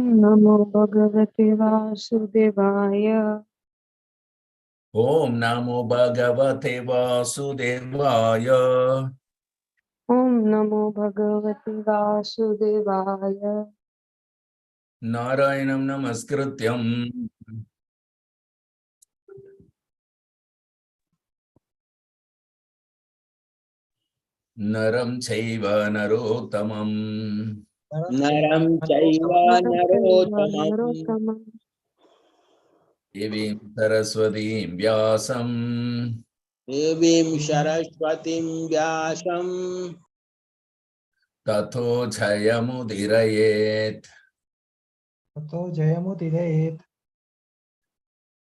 नमो भगवते वासुदेवाय। ओम नमो भगवते वासुदेवाय। ओम नमो भगवते वासुदेवाय। नारायणं नमस्कृत्यं नरं चैव नरोत्तमं नरं चैव नरोत्तमं नरोत्तमं देवीं सरस्वतीं व्यासं देवीं सरस्वतीं व्यासं ततो जयमुदीरयेत्।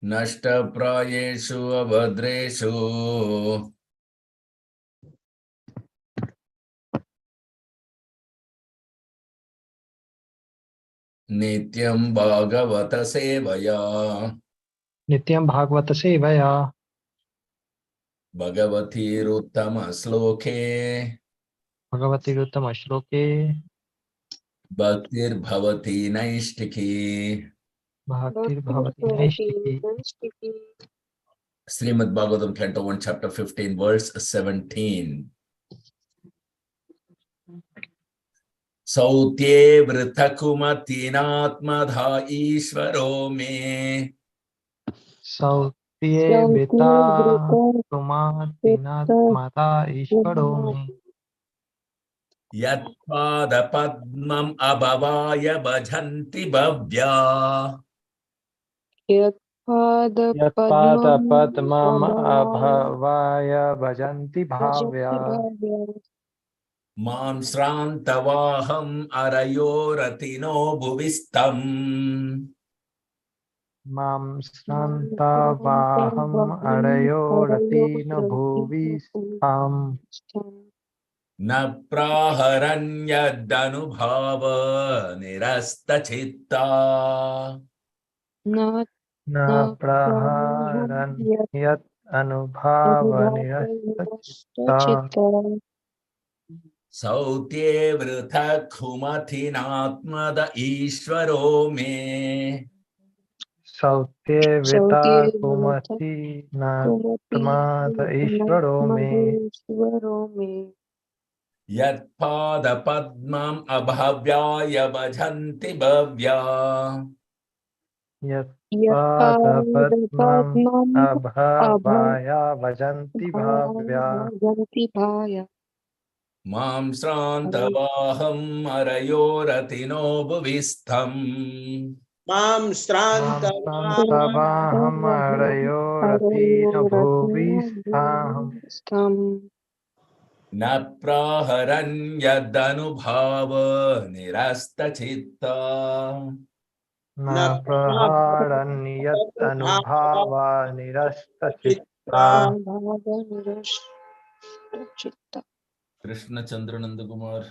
नष्टप्रायेषु अभद्रेषु नित्यं भागवत सेवया भगवतीरुत्तमश्लोके भगवतीरुत्तमश्लोके भक्तिर्भवति नैष्टिकी। भक्तिर्भवति नैष्टिकी। Srimad Bhagavatam Canto 1 Chapter 15 Verse 17. Sautye vritakumatinatmadha ishvaro me सौत्ये वृता कुमातिनात्मता ईश्वरो मे yatpadapadmam abhavaya bhajanti bhavya यत्पादपद्मम् अभवाय भजन्ति Bhavya mam srantavaham arayoratino bhuvistam मां स्नान्तवाहम् अडयो रतिन भुवि स्थाम् na praharanyadanubhava nirastachitta न प्रहरन् यत् अनुभावनिरस्तचित्ता Sautye vritakumathinatmada ishvaro me सौत्ये वृता कुमति नात्माद ईश्वरो मे yatpadapadmam abhavyaya bhajanti bhavya यत्पादपद्मम् अभवाय भजन्ति Bhavya mam srantavaham arayoratino bhuvistam मां सवाहम् अडयो रतिन भुवि स्थाम् na praharanyadanubhava nirastachitta न प्रहारन् यत् अनुभावा निरस्तचित्ता Krishna Chandra Nandakumar.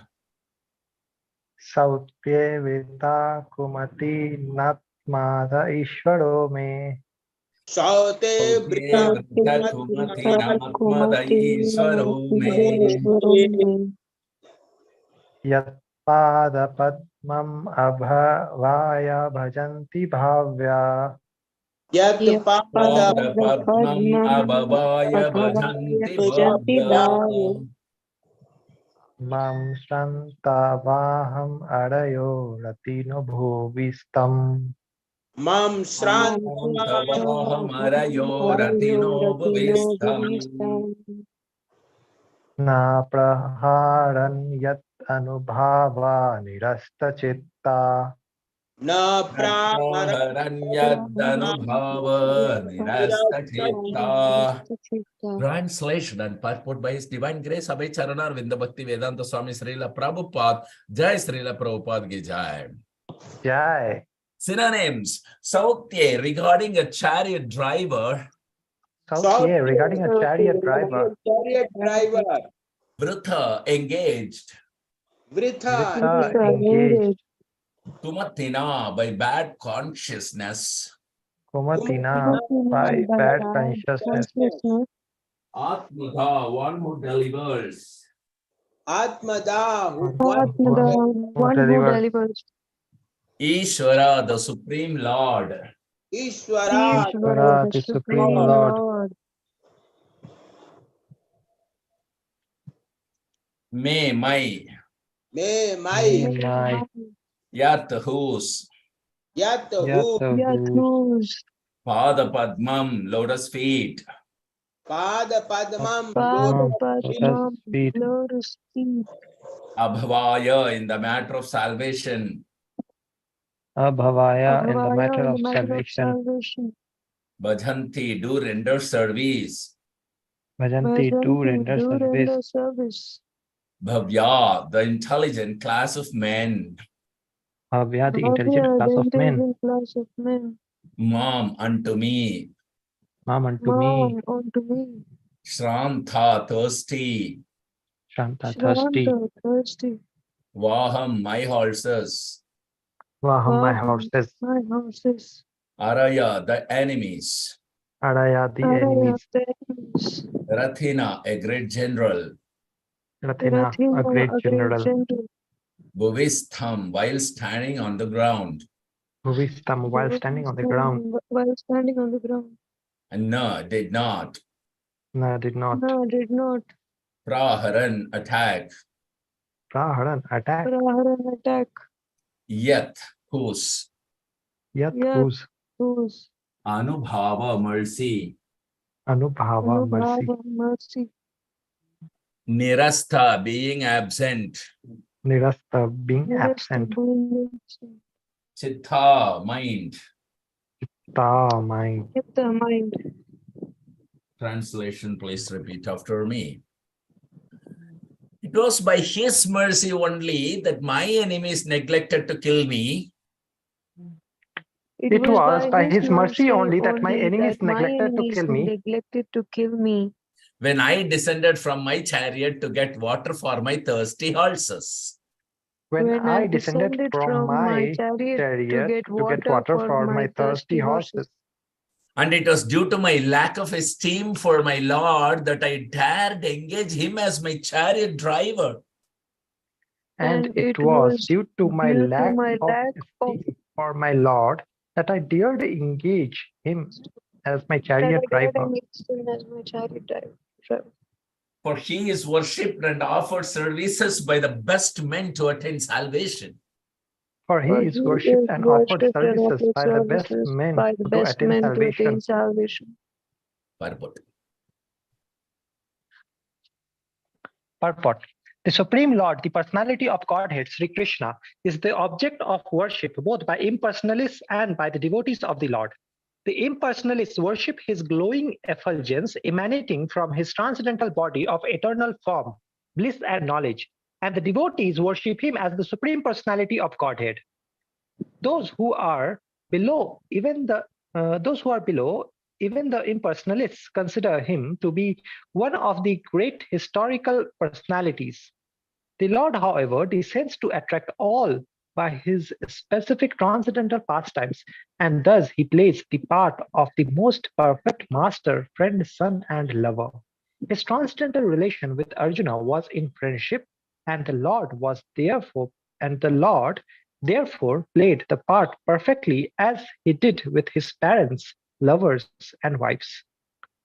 सौत्ये विता कुमति नात्माद ईश्वरो मे सौते Kumati ishvaro me यत्पादपद्मम् अभवाय भजन्ति Bhavya Padmam abhavaya bhajanti bhavya मां श्रन्तावाहम् अडयो रतिनो भुविस्तम् मां Srantavaham arayoratino bhuvistam न प्रहारन् यत् अनुभावा निरस्तचित्ता न Praharanyadanubhava nirastachitta. Translation and purport by His Divine Grace Abhay Charanar Vinda Bhakti Vedanta Swami Srila Prabhupada. Jai Srila Prabhupada ki Jai. Jai. Synonyms. Sautye regarding a chariot driver. Sautye regarding a chariot driver. Vritha engaged. Vritha engaged. Kumatina by bad consciousness. Kumatina by bad consciousness. Atmada, one who delivers. Atmada, one who delivers. Ishvara, the Supreme Lord. Ishvara, Ishvara, the Supreme Lord. May my may my My Yat whose yat who Yathus, Pada Padmam, lotus feet. pada padmam Pada lotus Padmam, feet. lotus feet. Abhavaya, in the matter of salvation. Abhavaya in the Abhavaya, matter in of the matter of salvation. salvation. Bhajanti, do render service. Bhajanti, do Vajanti, render do service. render service. Bhavya, the intelligent class of men. Bhavya, the intelligent Bhavya, class the of men. intelligent class of men. Mam, unto me. Mam, unto me. Mom, unto me. Shrantha, thirsty. Shanta, thirsty. Shranta, thirsty. Vaham, my horses. Vaham, my Vaham, horses. my horses. Araya, the enemies. Araya, the Araya, enemies. the enemies. Rathina, a great general. Rathina, a Rathina, great a great general. general. Bhuvistham, while standing on the ground. Bhuvistam, while standing on the ground. While standing on the ground. And no, did not. No, did not. No, did not. Praharan, attack. Praharan, attack. Praharan, attack. Yat, whose. Yat, Yat, whose. whose. Anubhava, mercy. Anubhava, mercy. Anubhava, mercy. Nirastha, being absent. Nirasta, being Nirasta, absent. being absent. Chitta, mind. Ta, mind. Chitta, mind. Translation, please repeat after me. It was by his mercy only that my enemies neglected to kill me. It was by his mercy only that my enemies that my neglected to enemies kill me. neglected to kill me. When I descended from my chariot to get water for my thirsty horses. When I descended from my chariot chariot to get water for my thirsty horses. And it was due to my lack of esteem for my Lord that I dared engage him as my chariot driver. And it was due to my lack of esteem for my Lord that I dared engage him as my chariot driver. For he is worshipped and offered services by the best men to attain salvation. For he is worshipped and offered services by the best men to attain salvation. Purport. The Supreme Lord, the personality of Godhead, Sri Krishna, is the object of worship both by impersonalists and by the devotees of the Lord. The impersonalists worship his glowing effulgence emanating from his transcendental body of eternal form, bliss and knowledge, and the devotees worship him as the Supreme Personality of Godhead. Those who are below, even the impersonalists consider him to be one of the great historical personalities. The Lord, however, descends to attract all by his specific transcendental pastimes, and thus he plays the part of the most perfect master, friend, son, and lover. His transcendental relation with Arjuna was in friendship, and the Lord therefore played the part perfectly as he did with his parents, lovers, and wives.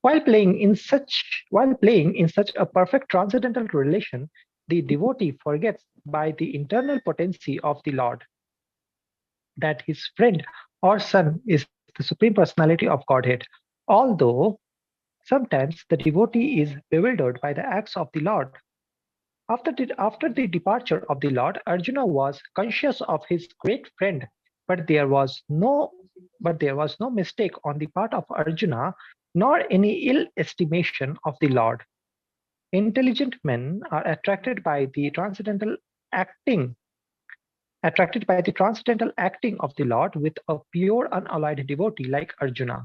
While playing in such a perfect transcendental relation, the devotee forgets by the internal potency of the Lord that his friend or son is the Supreme Personality of Godhead, although sometimes the devotee is bewildered by the acts of the Lord. After the departure of the Lord, Arjuna was conscious of his great friend, but there was no mistake on the part of Arjuna, nor any ill estimation of the Lord. Intelligent men are attracted by the transcendental acting of the Lord with a pure, unalloyed devotee like Arjuna.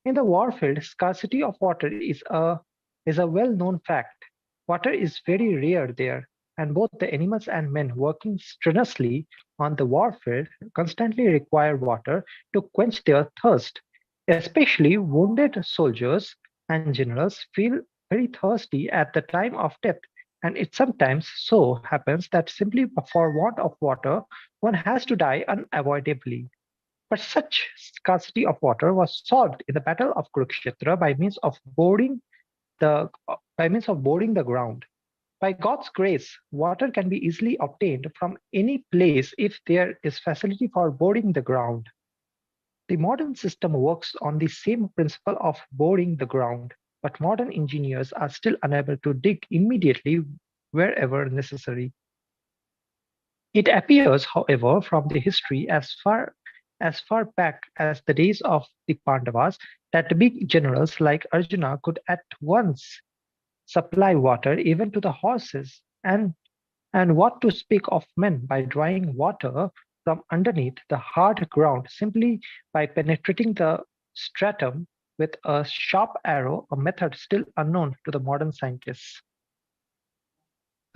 In the warfield, scarcity of water is a well-known fact. Water is very rare there, and both the animals and men working strenuously on the warfield constantly require water to quench their thirst. Especially wounded soldiers and generals feel very thirsty at the time of death And it sometimes so happens that simply for want of water, one has to die unavoidably. But such scarcity of water was solved in the Battle of Kurukshetra by means of boring the ground. By God's grace, water can be easily obtained from any place if there is facility for boring the ground. The modern system works on the same principle of boring the ground, but modern engineers are still unable to dig immediately wherever necessary. It appears, however, from the history as far back as the days of the Pandavas that big generals like Arjuna could at once supply water even to the horses, and what to speak of men by drawing water from underneath the hard ground simply by penetrating the stratum with a sharp arrow, a method still unknown to the modern scientists.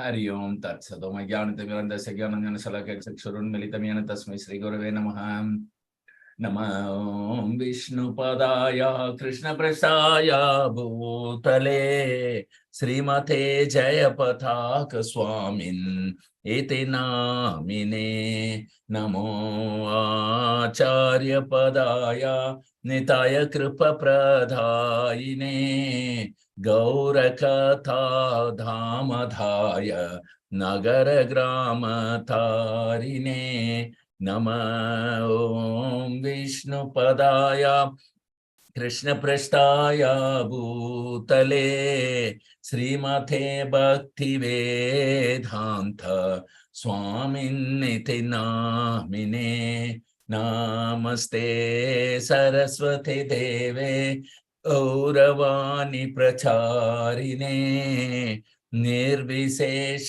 Hari ओम तत्सदोम ज्ञानतिमिरन्दस्य ज्ञानञ्जनशलाकया चक्षुरुन्मिलितं येन तस्मै श्रीगुरवे नमः नमो विष्णुपदाय कृष्णप्रसाय भूतले श्रीमते जयपताक स्वामिन् इति नामिने नमो आचार्यपदाय निताय कृपप्रदायिने गौरकथा धामधाय नगरग्रामतारिणे नमः ॐ विष्णुपदाय कृष्णपृष्ठाय भूतले श्रीमते भक्तिवेदान्त स्वामिन्निति नामिने नमस्ते सरस्वती देवे गौरवाणी प्रचारिणे निर्विशेष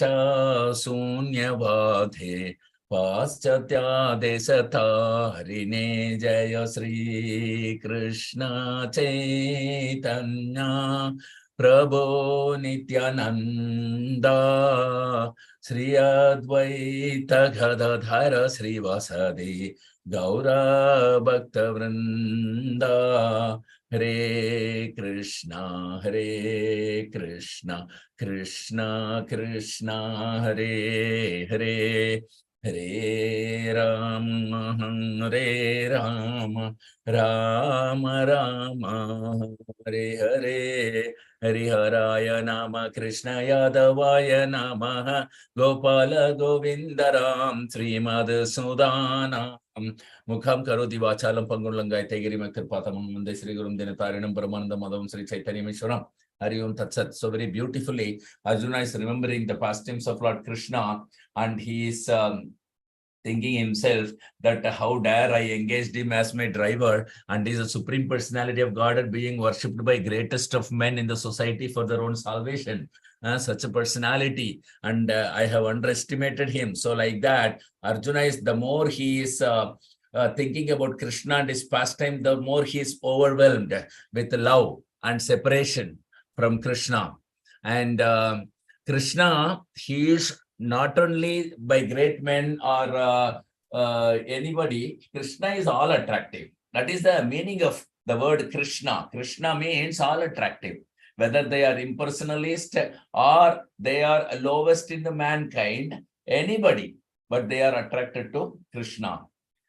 शून्यवादे पाश्चात्यादेशतारिणे जय श्री कृष्ण चैतन्य प्रभो नित्यानंद श्री अद्वैत गदाधर श्रीवासदि गौर भक्तवृंद हरे कृष्णा कृष्णा कृष्णा हरे हरे हरे राम राम राम हरे हरे हरिहराय नाम कृष्ण यादवाय नमः गोपाल गोविंद राम श्रीमधुसूदनां मुखं करोति वाचालं पंगुलं गायते गिरिं कृपातमं वन्दे श्रीगुरुं दिनतारिणं परमानन्दमाधवं Shri चैतन्येश्वरम् Hari Om Tat Sat. So very beautifully, Arjuna is remembering the pastimes of Lord Krishna, and he is thinking himself that how dare I engaged him as my driver, and he is a supreme personality of God being worshipped by greatest of men in the society for their own salvation. Such a personality, and I have underestimated him. So like that, Arjuna is, the more he is thinking about Krishna and his pastime, the more he is overwhelmed with love and separation from Krishna. And Krishna, he is not only by great men or anybody. Krishna is all attractive. That is the meaning of the word Krishna. Krishna means all attractive. Whether they are impersonalist or they are lowest in the mankind, anybody, but they are attracted to Krishna.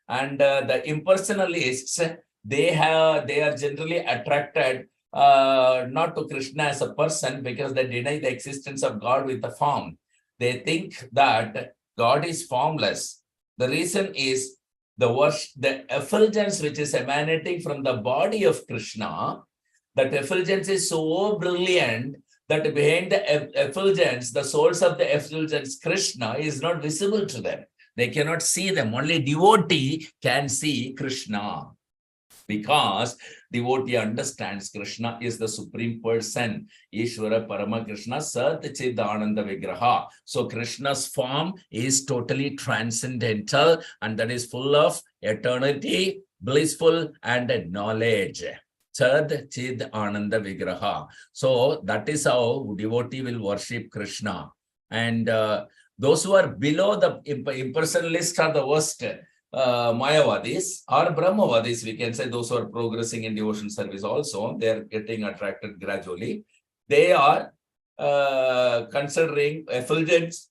And the impersonalists, they are generally attracted not to Krishna as a person, because they deny the existence of God with the form. They think that God is formless. The reason is the effulgence which is emanating from the body of Krishna. That effulgence is so brilliant that behind the effulgence, the source of the effulgence, Krishna, is not visible to them. They cannot see them. Only devotee can see Krishna, because devotee understands Krishna is the supreme person, Ishvara Parama Krishna Sat Chid Ananda Vigraha. So Krishna's form is totally transcendental, and that is full of eternity, blissful, and knowledge. Chad Chid Ananda Vigraha. So that is how devotee will worship Krishna. And those who are below the impersonalists are the worst. Mayavadis or Brahmavadis, we can say, those who are progressing in devotion service also, they are getting attracted gradually. They are considering effulgence,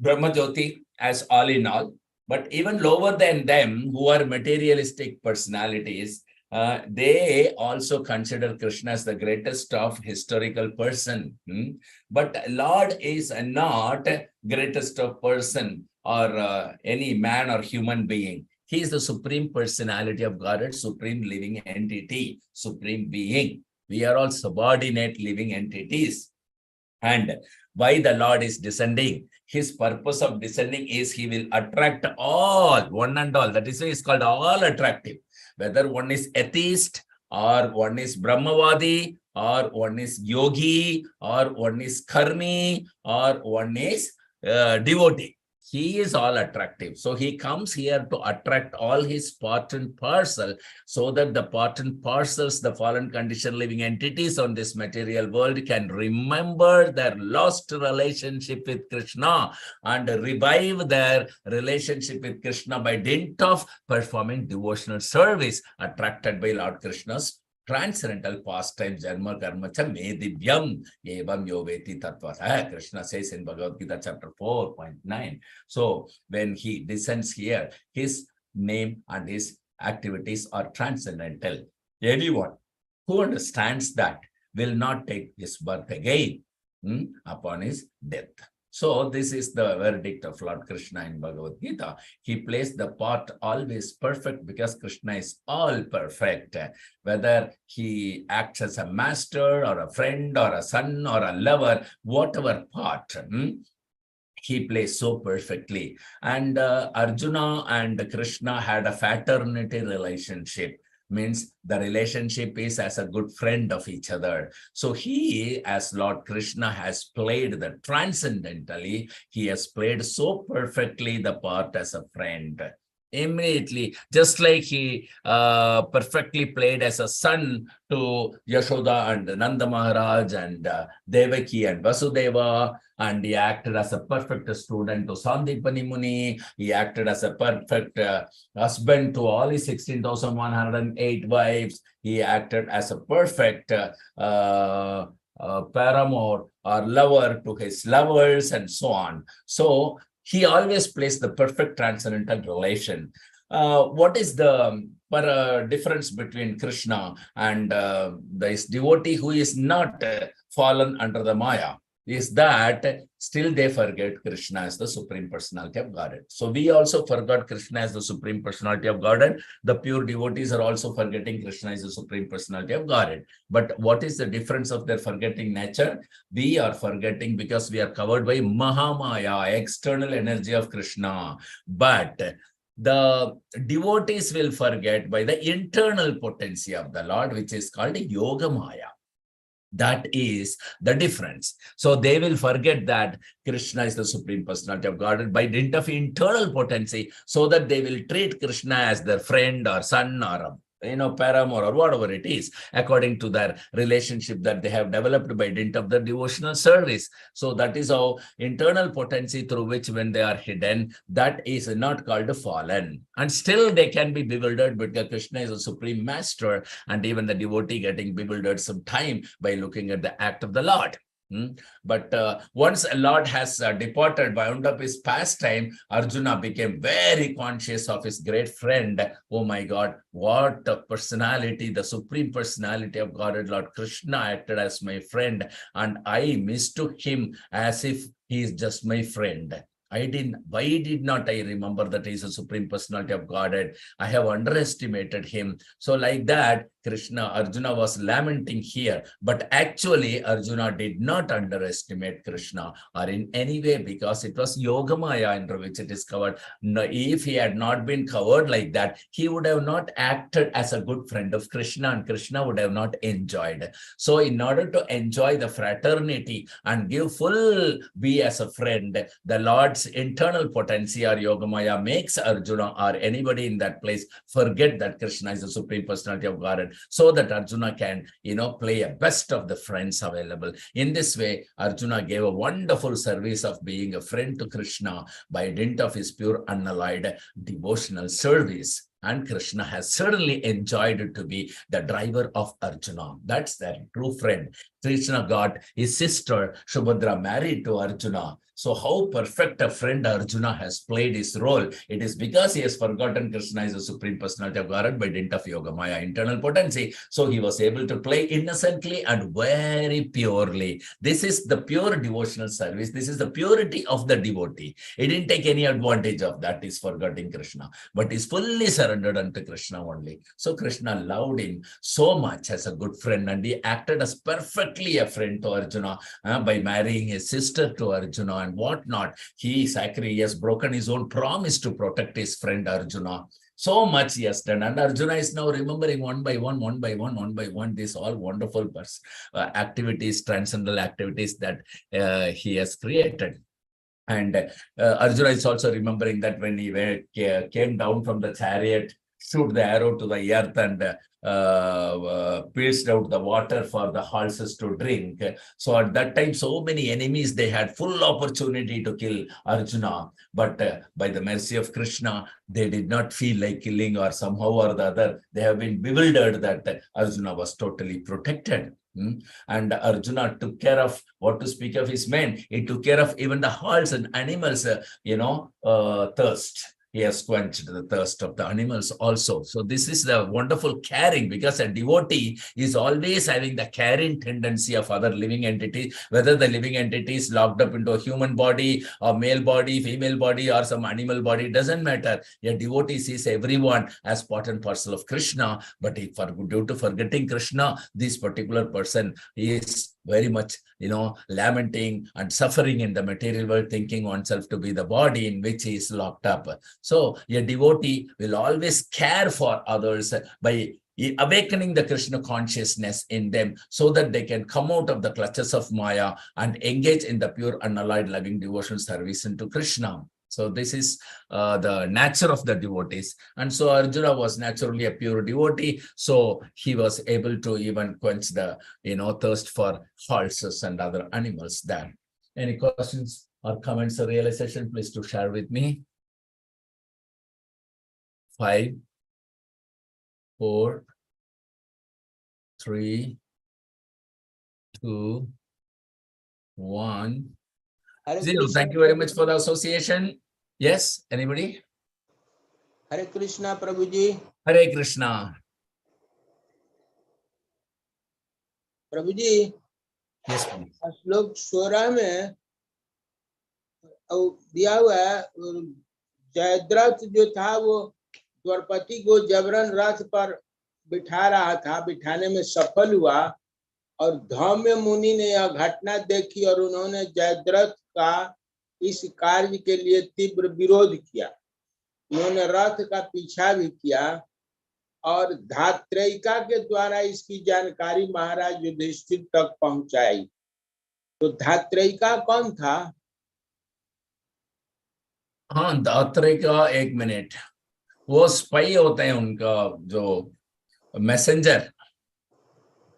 Brahmajyoti as all in all, but even lower than them, who are materialistic personalities, they also consider Krishna as the greatest of historical person. But Lord is not greatest of person or any man or human being. He is the supreme personality of Godhead, supreme living entity, supreme being. We are all subordinate living entities. And why the Lord is descending? His purpose of descending is he will attract all, one and all. That is why it's called all attractive. Whether one is atheist or one is Brahmavadi or one is yogi or one is karmi or one is devotee. He is all attractive. So he comes here to attract all his part and parcel so that the part and parcels, the fallen condition living entities on this material world can remember their lost relationship with Krishna and revive their relationship with Krishna by dint of performing devotional service attracted by Lord Krishna's transcendental pastime, Janma Karma Cha Medivyam Evam Yoveti Tattvata. Krishna says in Bhagavad Gita chapter 4.9. So when he descends here, his name and his activities are transcendental. Anyone who understands that will not take his birth again upon his death. So this is the verdict of Lord Krishna in Bhagavad Gita. He plays the part always perfect because Krishna is all perfect. Whether he acts as a master or a friend or a son or a lover, whatever part, he plays so perfectly. And Arjuna and Krishna had a fraternity relationship. Means the relationship is as a good friend of each other. So he, as Lord Krishna, has played the transcendentally, he has played so perfectly the part as a friend. Immediately, just like he perfectly played as a son to Yashoda and Nanda Maharaj and Devaki and Vasudeva, and he acted as a perfect student to Sandipani Muni. He acted as a perfect husband to all his 16,108 wives. He acted as a perfect paramour or lover to his lovers and so on. So he always plays the perfect transcendental relation. What is the difference between Krishna and this devotee who is not fallen under the Maya? Is that still they forget Krishna as the Supreme Personality of Godhead. So we also forgot Krishna as the Supreme Personality of Godhead. The pure devotees are also forgetting Krishna as the Supreme Personality of Godhead. But what is the difference of their forgetting nature? We are forgetting because we are covered by Mahamaya, external energy of Krishna. But the devotees will forget by the internal potency of the Lord, which is called Yoga Maya. That is the difference. So they will forget that Krishna is the Supreme Personality of Godhead by dint of internal potency, so that they will treat Krishna as their friend or son or paramour or whatever it is, according to their relationship that they have developed by dint of their devotional service. So that is how internal potency through which when they are hidden, that is not called a fallen. And still they can be bewildered because Krishna is a supreme master, and even the devotee getting bewildered some time by looking at the act of the Lord. But once a Lord has departed, wound up his pastime, Arjuna became very conscious of his great friend. Oh my God, what a personality, the Supreme Personality of Godhead, Lord Krishna acted as my friend, and I mistook him as if he is just my friend. Why did not I remember that he is a Supreme Personality of Godhead? I have underestimated him. So like that, Arjuna was lamenting here, but actually Arjuna did not underestimate Krishna or in any way, because it was Yogamaya under which it is covered. No, if he had not been covered like that, he would have not acted as a good friend of Krishna, and Krishna would have not enjoyed. So in order to enjoy the fraternity and give full be as a friend, the Lord's internal potency or Yogamaya makes Arjuna or anybody in that place forget that Krishna is the Supreme Personality of Godhead, so that Arjuna can, play a best of the friends available. In this way, Arjuna gave a wonderful service of being a friend to Krishna by dint of his pure unalloyed devotional service. And Krishna has certainly enjoyed to be the driver of Arjuna. That's their true friend. Krishna got his sister Subhadra married to Arjuna. So how perfect a friend Arjuna has played his role. It is because he has forgotten Krishna is the Supreme Personality of Godhead by dint of Yoga Maya, internal potency. So he was able to play innocently and very purely. This is the pure devotional service. This is the purity of the devotee. He didn't take any advantage of that. He's forgetting Krishna, but he's fully surrendered unto Krishna only. So Krishna loved him so much as a good friend, and he acted as perfectly a friend to Arjuna by marrying his sister to Arjuna and whatnot. He has broken his own promise to protect his friend Arjuna. So much he has done, and Arjuna is now remembering one by one these all wonderful activities, transcendental activities that he has created. And Arjuna is also remembering that when he came down from the chariot, shoot the arrow to the earth and pierced out the water for the horses to drink. So at that time, so many enemies, they had full opportunity to kill Arjuna. But by the mercy of Krishna, they did not feel like killing, or somehow or the other, they have been bewildered that Arjuna was totally protected. And Arjuna took care of, what to speak of his men, he took care of even the horses and animals, thirst. He has quenched the thirst of the animals also. So this is the wonderful caring, because a devotee is always having the caring tendency of other living entities, whether the living entity is locked up into a human body, or male body, female body, or some animal body, doesn't matter. A devotee sees everyone as part and parcel of Krishna, but if due to forgetting Krishna, this particular person is very much, lamenting and suffering in the material world, thinking oneself to be the body in which he is locked up. So a devotee will always care for others by awakening the Krishna consciousness in them, so that they can come out of the clutches of Maya and engage in the pure unalloyed loving devotional service into Krishna. So this is the nature of the devotees. And so Arjuna was naturally a pure devotee. So he was able to even quench the, thirst for horses and other animals there. Any questions or comments or realization, please to share with me. 5, 4, 3, 2, 1. Zero. Thank you very much for the association. Yes, anybody? Hare Krishna, Prabhuji. Hare Krishna. Prabhuji, Yes, please. श्लोक 16 में दिया हुआ है, जयद्रथ जो था वो द्रौपदी को जबरन रथ पर बिठा रहा था, बिठाने में सफल हुआ, और धौम्य मुनि ने यह घटना देखी और उन्होंने जयद्रथ का इस कार्य के लिए तीव्र विरोध किया। उन्होंने रथ का पीछा भी किया, और धात्रेयिका के द्वारा इसकी जानकारी महाराज युधिष्ठिर तक पहुंचाई। तो धात्रेयिका कौन था? हाँ, धात्रेयिका, एक मिनट, वो स्पाई होते हैं, उनका जो मैसेंजर।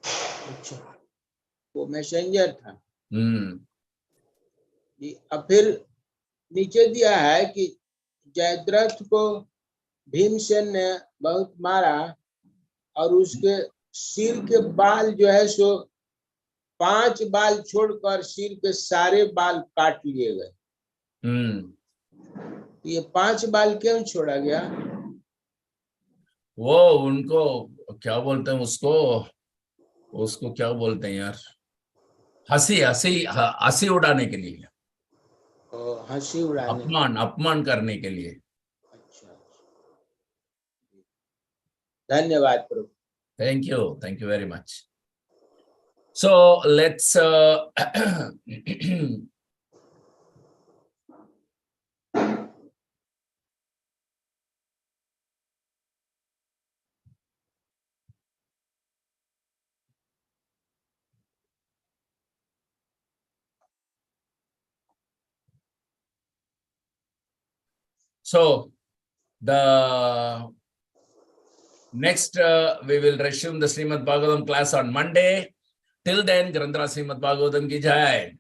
अच्छा, वो मैसेंजर था। अब फिर नीचे दिया है कि जयद्रथ को भीमसेन ने बहुत मारा, और उसके सिर के बाल जो है सो 5 बाल छोड़कर सिर के सारे बाल काट लिए गए। ये 5 बाल क्यों छोड़ा गया? वो उनको क्या बोलते हैं, उसको क्या बोलते हैं यार, हंसी उड़ाने के लिए, हंसी उड़ाने, अपमान करने के लिए। अच्छा, धन्यवाद प्रभु। Thank you very much. So let's so the next we will resume the Srimad Bhagavatam class on Monday. Till then, Grandhara Srimad Bhagavatam ki jai.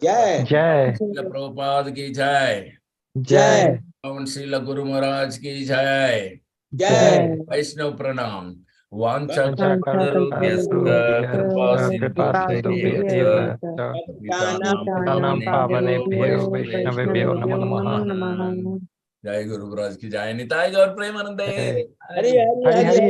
जय Jai. Srila Prabhupada ki jai. Jai. Srila Guru Maharaj ki jai. जय वैष्णव प्रणाम कृपा सिंधुभ्यः पतितानां पावनेभ्यो वैष्णवेभ्यो नमो नमः। जय गुरु ब्रज की जय, निताई गौर प्रेमानंदे। हरि हरि हरि हरि हरि